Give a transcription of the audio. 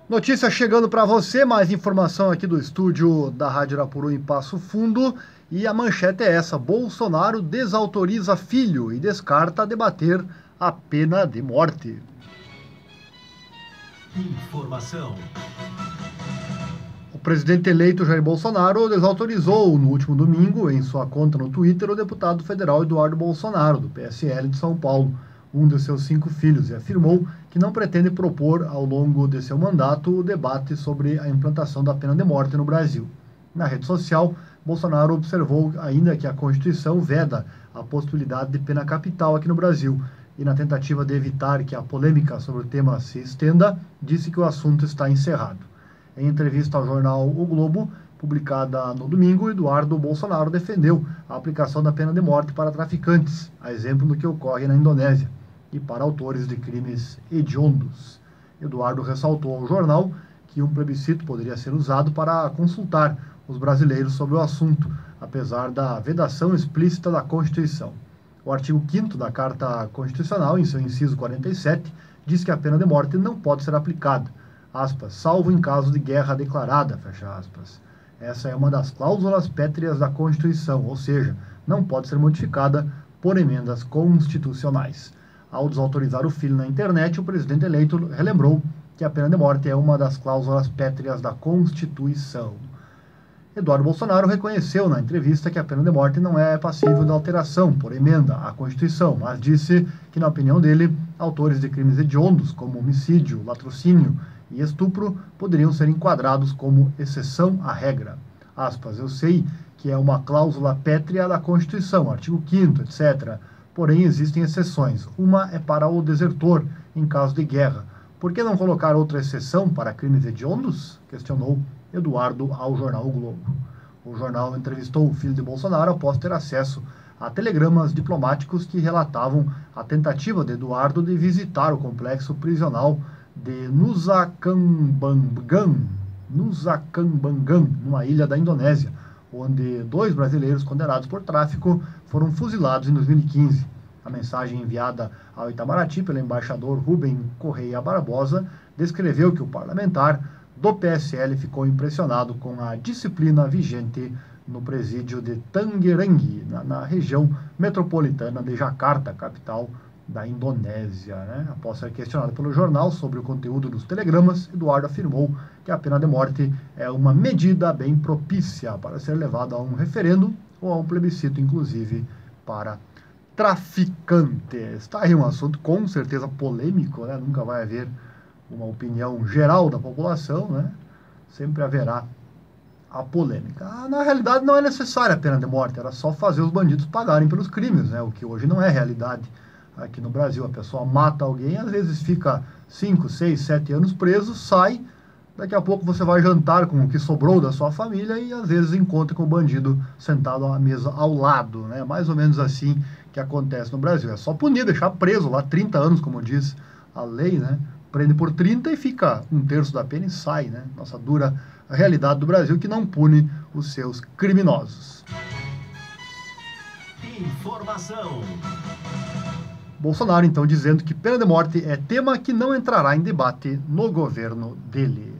Notícia chegando para você, mais informação aqui do estúdio da Rádio Irapuru em Passo Fundo. E a manchete é essa: Bolsonaro desautoriza filho e descarta debater a pena de morte. Informação. O presidente eleito Jair Bolsonaro desautorizou no último domingo, em sua conta no Twitter, o deputado federal Eduardo Bolsonaro, do PSL de São Paulo, um de seus 5 filhos, e afirmou que não pretende propor, ao longo de seu mandato, o debate sobre a implantação da pena de morte no Brasil. Na rede social, Bolsonaro observou ainda que a Constituição veda a possibilidade de pena capital aqui no Brasil, e na tentativa de evitar que a polêmica sobre o tema se estenda, disse que o assunto está encerrado. Em entrevista ao jornal O Globo, publicada no domingo, Eduardo Bolsonaro defendeu a aplicação da pena de morte para traficantes, a exemplo do que ocorre na Indonésia, e para autores de crimes hediondos. Eduardo ressaltou ao jornal que um plebiscito poderia ser usado para consultar os brasileiros sobre o assunto, apesar da vedação explícita da Constituição. O artigo 5º da Carta Constitucional, em seu inciso 47, diz que a pena de morte não pode ser aplicada, aspas, salvo em caso de guerra declarada, fecha aspas. Essa é uma das cláusulas pétreas da Constituição, ou seja, não pode ser modificada por emendas constitucionais. Ao desautorizar o filho na internet, o presidente eleito relembrou que a pena de morte é uma das cláusulas pétreas da Constituição. Eduardo Bolsonaro reconheceu na entrevista que a pena de morte não é passível de alteração por emenda à Constituição, mas disse que, na opinião dele, autores de crimes hediondos, como homicídio, latrocínio e estupro, poderiam ser enquadrados como exceção à regra. Aspas, eu sei que é uma cláusula pétrea da Constituição, artigo 5º, etc., porém, existem exceções. Uma é para o desertor, em caso de guerra. Por que não colocar outra exceção para crimes hediondos? Questionou Eduardo ao jornal O Globo. O jornal entrevistou o filho de Bolsonaro após ter acesso a telegramas diplomáticos que relatavam a tentativa de Eduardo de visitar o complexo prisional de Nusakambangan, numa ilha da Indonésia, onde 2 brasileiros condenados por tráfico foram fuzilados em 2015. A mensagem enviada ao Itamaraty pelo embaixador Rubem Correia Barbosa descreveu que o parlamentar do PSL ficou impressionado com a disciplina vigente no presídio de Tangerang, na região metropolitana de Jakarta, capital da Indonésia. Após ser questionado pelo jornal sobre o conteúdo dos telegramas, Eduardo afirmou que a pena de morte é uma medida bem propícia para ser levada a um referendo ou a um plebiscito, inclusive para traficantes. Está aí um assunto com certeza polêmico, nunca vai haver uma opinião geral da população, sempre haverá a polêmica. Na realidade não é necessária a pena de morte, era só fazer os bandidos pagarem pelos crimes, o que hoje não é realidade aqui no Brasil. A pessoa mata alguém, às vezes fica 5, 6, 7 anos preso, sai, daqui a pouco você vai jantar com o que sobrou da sua família e às vezes encontra com o bandido sentado à mesa ao lado, Mais ou menos assim que acontece no Brasil. É só punir, deixar preso lá 30 anos, como diz a lei, Prende por 30 e fica 1/3 da pena e sai, Nossa dura realidade do Brasil, que não pune os seus criminosos. Informação. Bolsonaro, então, dizendo que pena de morte é tema que não entrará em debate no governo dele.